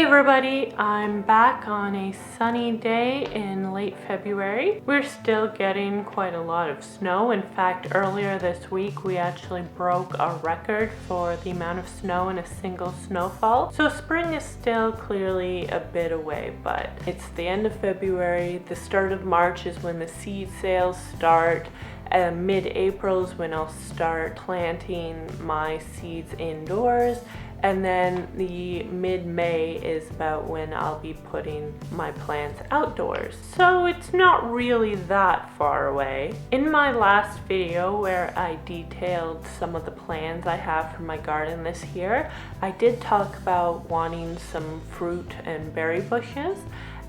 everybody, I'm back on a sunny day in late February. We're still getting quite a lot of snow. In fact, earlier this week we actually broke a record for the amount of snow in a single snowfall. So spring is still clearly a bit away, but it's the end of February. The start of March is when the seed sales start. Mid-April is when I'll start planting my seeds indoors, and then the mid-May is about when I'll be putting my plants outdoors. So it's not really that far away. In my last video where I detailed some of the plans I have for my garden this year, I did talk about wanting some fruit and berry bushes,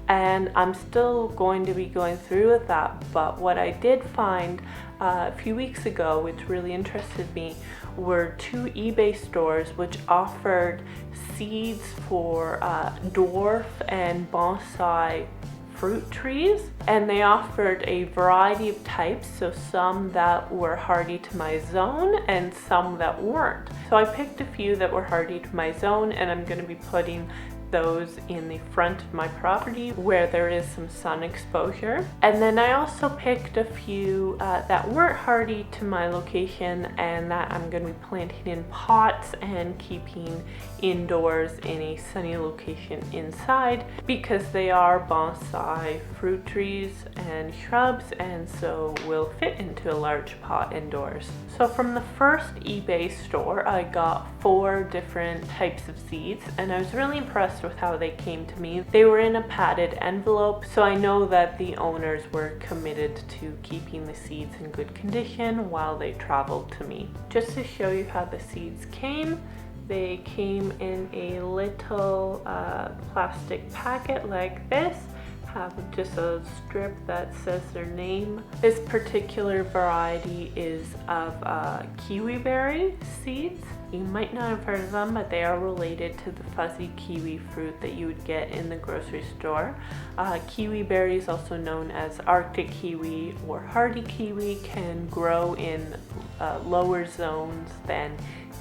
and I'm still going to be going through with that. But what I did find a few weeks ago, which really interested me, were two eBay stores which offered seeds for dwarf and bonsai fruit trees, and they offered a variety of types, so some that were hardy to my zone and some that weren't. So I picked a few that were hardy to my zone, and I'm going to be putting those in the front of my property where there is some sun exposure. And then I also picked a few that weren't hardy to my location and that I'm going to be planting in pots and keeping indoors in a sunny location inside, because they are bonsai fruit trees and shrubs, and so will fit into a large pot indoors. So from the first eBay store I got 4 different types of seeds, and I was really impressed with how they came to me. They were in a padded envelope, so I know that the owners were committed to keeping the seeds in good condition while they traveled to me. Just to show you how the seeds came, they came in a little plastic packet like this, have just a strip that says their name. This particular variety is of kiwi berry seeds. You might not have heard of them, but they are related to the fuzzy kiwi fruit that you would get in the grocery store. Kiwi berries, also known as Arctic kiwi or hardy kiwi, can grow in lower zones than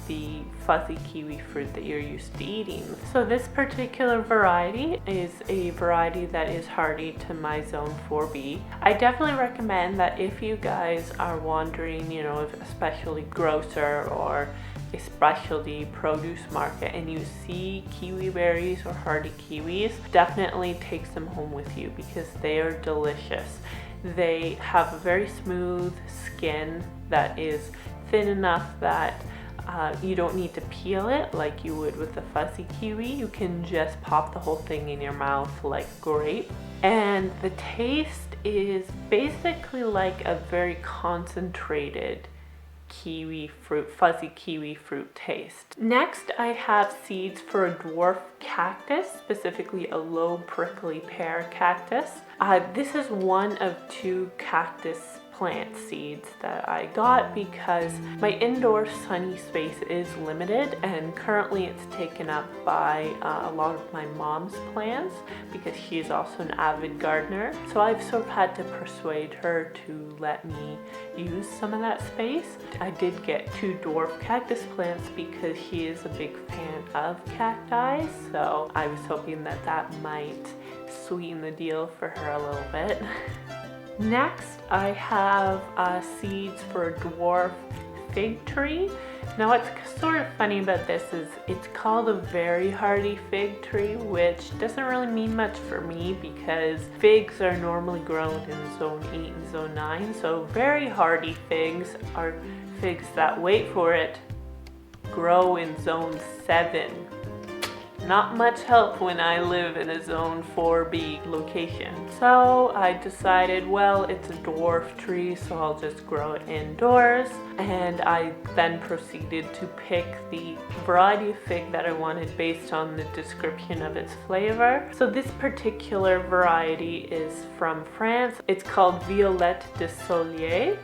the fuzzy kiwi fruit that you're used to eating. So this particular variety is a variety that is hardy to my zone 4B. I definitely recommend that if you guys are wandering, if especially grocer or a specialty produce market and you see kiwi berries or hardy kiwis, definitely take them home with you because they are delicious. They have a very smooth skin that is thin enough that you don't need to peel it like you would with a fuzzy kiwi. You can just pop the whole thing in your mouth like grape. And the taste is basically like a very concentrated kiwi fruit, fuzzy kiwi fruit taste. Next, I have seeds for a dwarf cactus, specifically a low prickly pear cactus. This is one of 2 cactus plant seeds that I got because my indoor sunny space is limited, and currently it's taken up by a lot of my mom's plants because she is also an avid gardener. So I've sort of had to persuade her to let me use some of that space. I did get 2 dwarf cactus plants because she is a big fan of cacti, so I was hoping that that might sweeten the deal for her a little bit. Next, I have seeds for a dwarf fig tree. Now what's sort of funny about this is it's called a very hardy fig tree, which doesn't really mean much for me because figs are normally grown in zone 8 and zone 9. So very hardy figs are figs that, wait for it, grow in zone 7. Not much help when I live in a zone 4B location. So I decided, well, it's a dwarf tree, so I'll just grow it indoors. And I then proceeded to pick the variety of fig that I wanted based on the description of its flavor. So this particular variety is from France. It's called Violette de Solier.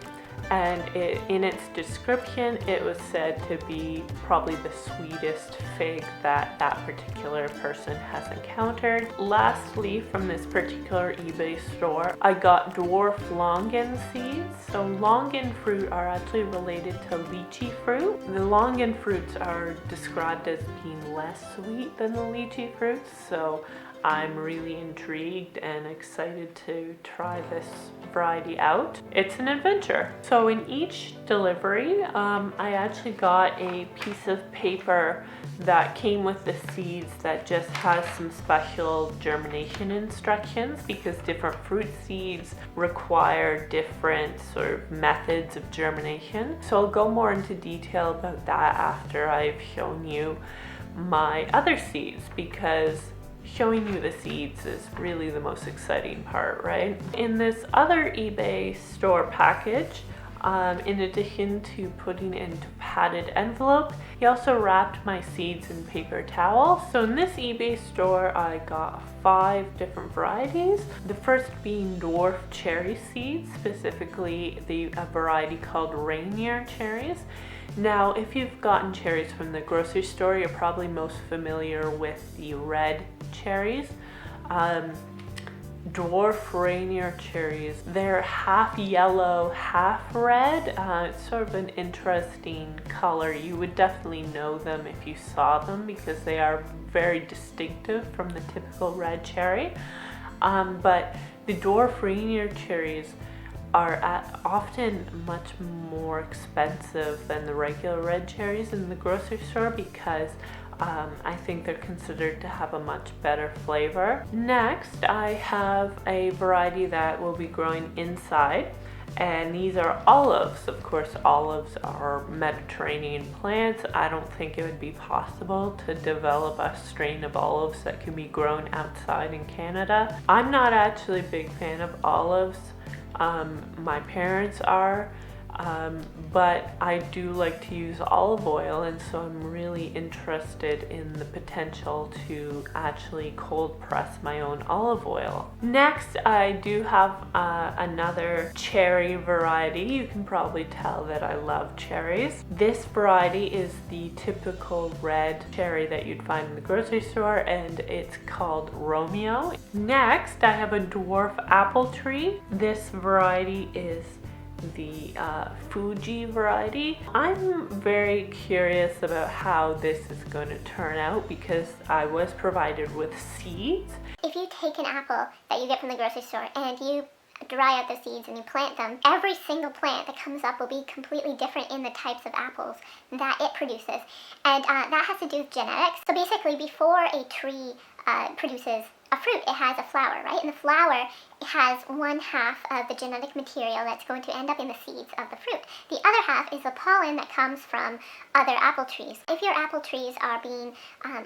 and in its description it was said to be probably the sweetest fig that particular person has encountered. Lastly, from this particular eBay store, I got dwarf longan seeds. So longan fruit are actually related to lychee fruit. The longan fruits are described as being less sweet than the lychee fruits, so I'm really intrigued and excited to try this variety out. It's an adventure. So in each delivery, I actually got a piece of paper that came with the seeds that just has some special germination instructions, because different fruit seeds require different sort of methods of germination. So I'll go more into detail about that after I've shown you my other seeds, because showing you the seeds is really the most exciting part, right? In this other eBay store package, in addition to putting it into padded envelope, he also wrapped my seeds in paper towel. So in this eBay store, I got 5 different varieties. The first being dwarf cherry seeds, specifically a variety called Rainier cherries. Now, if you've gotten cherries from the grocery store, you're probably most familiar with the red cherries. Dwarf Rainier cherries, they're half yellow, half red. It's sort of an interesting color. You would definitely know them if you saw them, because they are very distinctive from the typical red cherry. But the dwarf Rainier cherries are often much more expensive than the regular red cherries in the grocery store, because I think they're considered to have a much better flavor. Next, I have a variety that will be growing inside, and these are olives. Of course, olives are Mediterranean plants. I don't think it would be possible to develop a strain of olives that can be grown outside in Canada. I'm not actually a big fan of olives. My parents are, but I do like to use olive oil, and so I'm really interested in the potential to actually cold press my own olive oil. Next, I do have another cherry variety. You can probably tell that I love cherries. This variety is the typical red cherry that you'd find in the grocery store, and it's called Romeo. Next, I have a dwarf apple tree. This variety is the Fuji variety. I'm very curious about how this is going to turn out, because I was provided with seeds. If you take an apple that you get from the grocery store and you dry out the seeds and you plant them, every single plant that comes up will be completely different in the types of apples that it produces. And that has to do with genetics. So basically, before a tree produces a fruit, it has a flower, right? And the flower has 1/2 of the genetic material that's going to end up in the seeds of the fruit. The other half is the pollen that comes from other apple trees. If your apple trees are being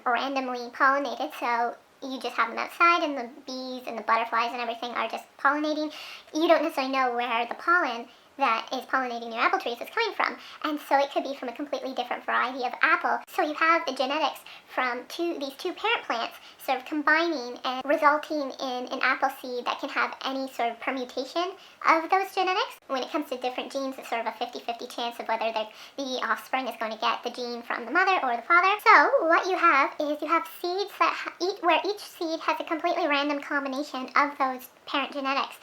randomly pollinated, so you just have them outside and the bees and the butterflies and everything are just pollinating, you don't necessarily know where the pollen that is pollinating your apple trees is coming from. And so it could be from a completely different variety of apple. So you have the genetics from these two parent plants sort of combining and resulting in an apple seed that can have any sort of permutation of those genetics. When it comes to different genes, it's sort of a 50-50 chance of whether the offspring is going to get the gene from the mother or the father. So what you have is you have seeds that where each seed has a completely random combination of those parent genetics.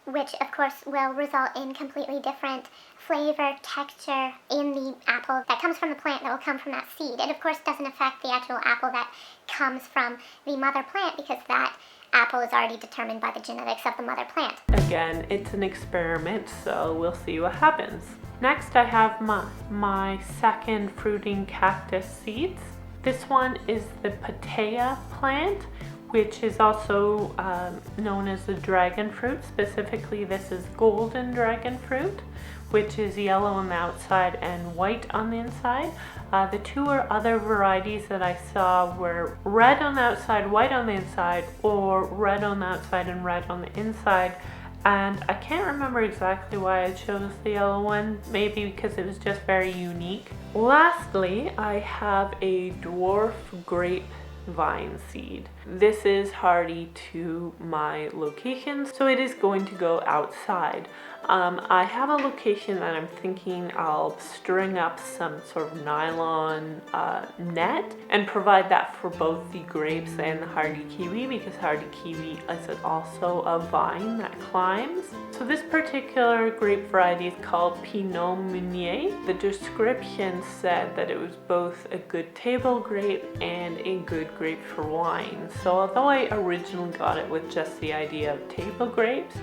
Which of course will result in completely different flavor, texture in the apple that comes from the plant that will come from that seed. It of course doesn't affect the actual apple that comes from the mother plant, because that apple is already determined by the genetics of the mother plant. Again, it's an experiment, so we'll see what happens. Next, I have my second fruiting cactus seeds. This one is the Patea plant, which is also known as the dragon fruit. Specifically, this is golden dragon fruit, which is yellow on the outside and white on the inside. The two other varieties that I saw were red on the outside, white on the inside, or red on the outside and red on the inside. And I can't remember exactly why I chose the yellow one, maybe because it was just very unique. Lastly, I have a dwarf grape vine seed. This is hardy to my location, so it is going to go outside. I have a location that I'm thinking I'll string up some sort of nylon net and provide that for both the grapes and the hardy kiwi, because hardy kiwi is also a vine that climbs. So this particular grape variety is called Pinot Meunier. The description said that it was both a good table grape and a good grape for wine. So although I originally got it with just the idea of table grapes,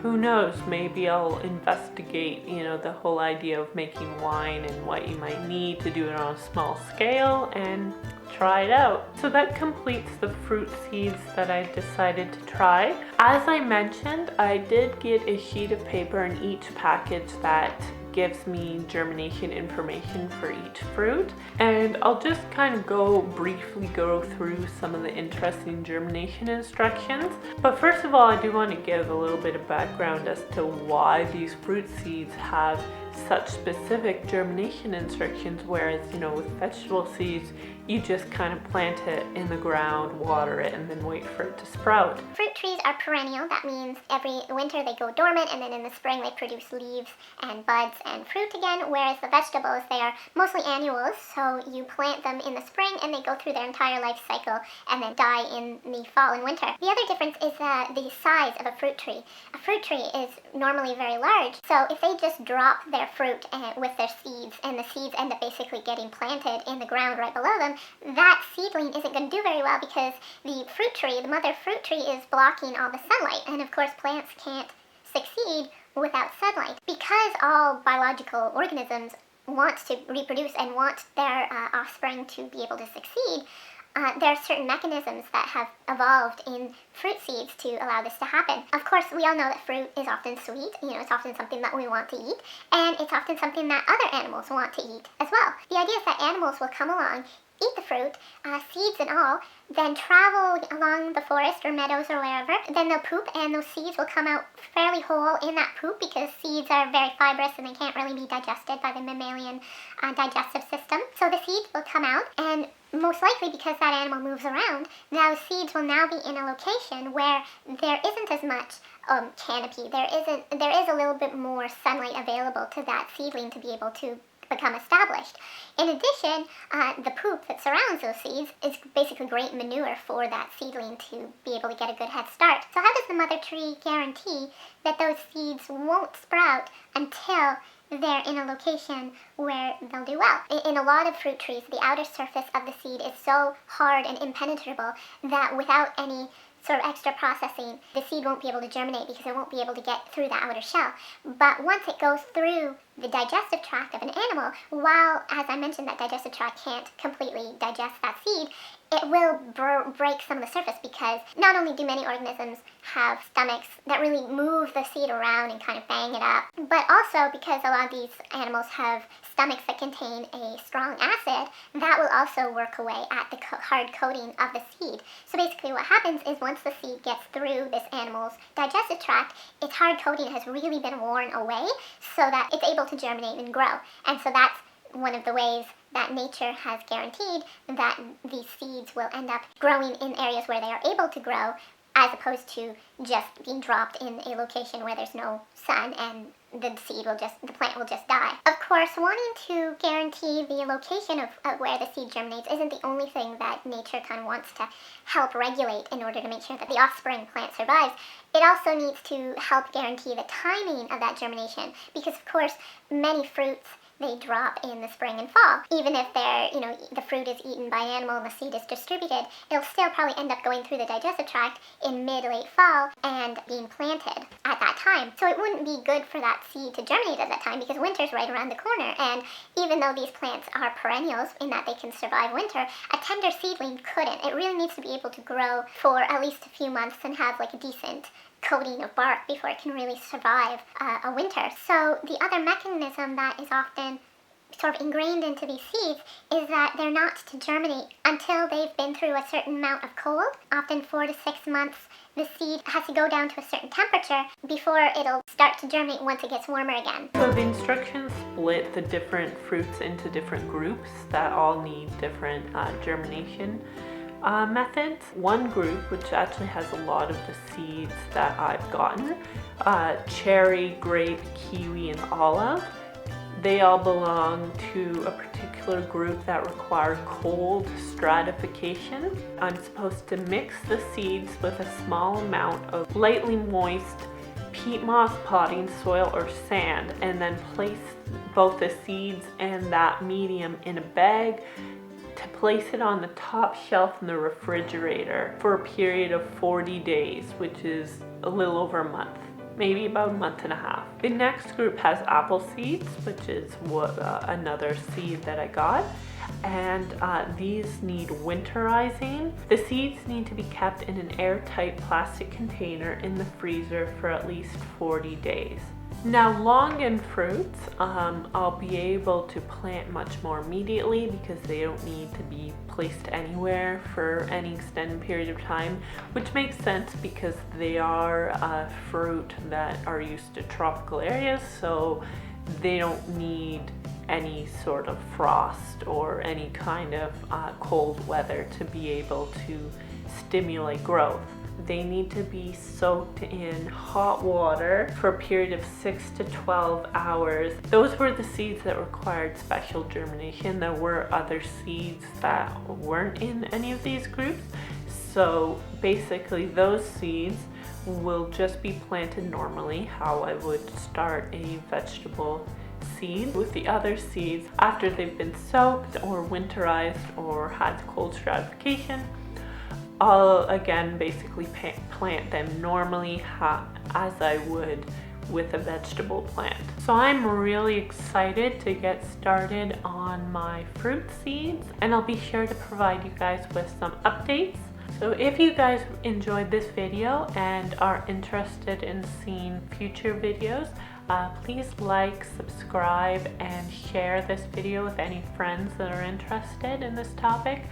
who knows, maybe I'll investigate, the whole idea of making wine and what you might need to do it on a small scale and try it out. So that completes the fruit seeds that I decided to try. As I mentioned, I did get a sheet of paper in each package that gives me germination information for each fruit, and I'll just kind of briefly go through some of the interesting germination instructions. But first of all, I do want to give a little bit of background as to why these fruit seeds have such specific germination instructions, whereas with vegetable seeds you just kind of plant it in the ground, water it, and then wait for it to sprout. Fruit trees are perennial. That means every winter they go dormant, and then in the spring they produce leaves and buds and fruit again, whereas the vegetables, they are mostly annuals, so you plant them in the spring and they go through their entire life cycle and then die in the fall and winter. The other difference is the size of a fruit tree. A fruit tree is normally very large, so if they just drop their fruit with their seeds, and the seeds end up basically getting planted in the ground right below them, that seedling isn't going to do very well, because the fruit tree, the mother fruit tree, is blocking all the sunlight, and of course plants can't succeed without sunlight. Because all biological organisms want to reproduce and want their offspring to be able to succeed, there are certain mechanisms that have evolved in fruit seeds to allow this to happen. Of course, we all know that fruit is often sweet. It's often something that we want to eat, and it's often something that other animals want to eat as well. The idea is that animals will come along, eat the fruit, seeds and all, then travel along the forest or meadows or wherever. Then they'll poop, and those seeds will come out fairly whole in that poop, because seeds are very fibrous and they can't really be digested by the mammalian digestive system. So the seeds will come out, and most likely, because that animal moves around, those seeds will now be in a location where there isn't as much canopy. There is a little bit more sunlight available to that seedling to be able to become established. In addition, the poop that surrounds those seeds is basically great manure for that seedling to be able to get a good head start. So how does the mother tree guarantee that those seeds won't sprout until they're in a location where they'll do well? In a lot of fruit trees, the outer surface of the seed is so hard and impenetrable that without any sort of extra processing, the seed won't be able to germinate, because it won't be able to get through the outer shell. But once it goes through the digestive tract of an animal, while, as I mentioned, that digestive tract can't completely digest that seed, it will break some of the surface, because not only do many organisms have stomachs that really move the seed around and kind of bang it up, but also because a lot of these animals have stomachs that contain a strong acid, that will also work away at the hard coating of the seed. So basically what happens is, once the seed gets through this animal's digestive tract, its hard coating has really been worn away, so that it's able to germinate and grow. And so that's one of the ways that nature has guaranteed that these seeds will end up growing in areas where they are able to grow, as opposed to just being dropped in a location where there's no sun and the plant will just die. Of course, wanting to guarantee the location of where the seed germinates isn't the only thing that nature kind of wants to help regulate in order to make sure that the offspring plant survives. It also needs to help guarantee the timing of that germination, because of course many fruits, they drop in the spring and fall. Even if the fruit is eaten by animal and the seed is distributed, it'll still probably end up going through the digestive tract in mid-late fall and being planted at that time. So it wouldn't be good for that seed to germinate at that time, because winter's right around the corner. And even though these plants are perennials in that they can survive winter, a tender seedling couldn't. It really needs to be able to grow for at least a few months and have like a decent coating of bark before it can really survive a winter. So the other mechanism that is often sort of ingrained into these seeds is that they're not to germinate until they've been through a certain amount of cold. Often 4 to 6 months, the seed has to go down to a certain temperature before it'll start to germinate once it gets warmer again. So the instructions split the different fruits into different groups that all need different germination methods. One group, which actually has a lot of the seeds that I've gotten, cherry, grape, kiwi, and olive, they all belong to a particular group that require cold stratification. I'm supposed to mix the seeds with a small amount of lightly moist peat moss potting soil or sand, and then place both the seeds and that medium in a bag to place it on the top shelf in the refrigerator for a period of 40 days, which is a little over a month, maybe about a month and a half. The next group has apple seeds, which is another seed that I got. And these need winterizing. The seeds need to be kept in an airtight plastic container in the freezer for at least 40 days. Now, longan fruits, I'll be able to plant much more immediately because they don't need to be placed anywhere for any extended period of time, which makes sense because they are a fruit that are used to tropical areas, so they don't need any sort of frost or any kind of cold weather to be able to stimulate growth. They need to be soaked in hot water for a period of 6 to 12 hours. Those were the seeds that required special germination. There were other seeds that weren't in any of these groups. So basically those seeds will just be planted normally, how I would start a vegetable seed. With the other seeds, after they've been soaked or winterized or had cold stratification, I'll again basically plant them normally as I would with a vegetable plant. So I'm really excited to get started on my fruit seeds, and I'll be sure to provide you guys with some updates. So if you guys enjoyed this video and are interested in seeing future videos, please like, subscribe, and share this video with any friends that are interested in this topic.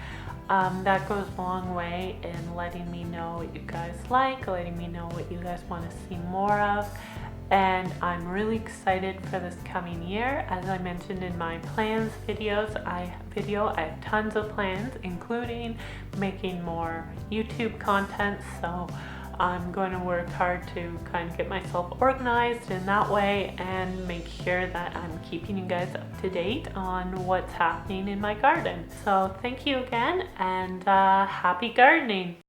That goes a long way in letting me know what you guys like, letting me know what you guys want to see more of. And I'm really excited for this coming year. As I mentioned in my plans I have tons of plans, including making more YouTube content. So I'm going to work hard to kind of get myself organized in that way and make sure that I'm keeping you guys up to date on what's happening in my garden. So thank you again, and happy gardening.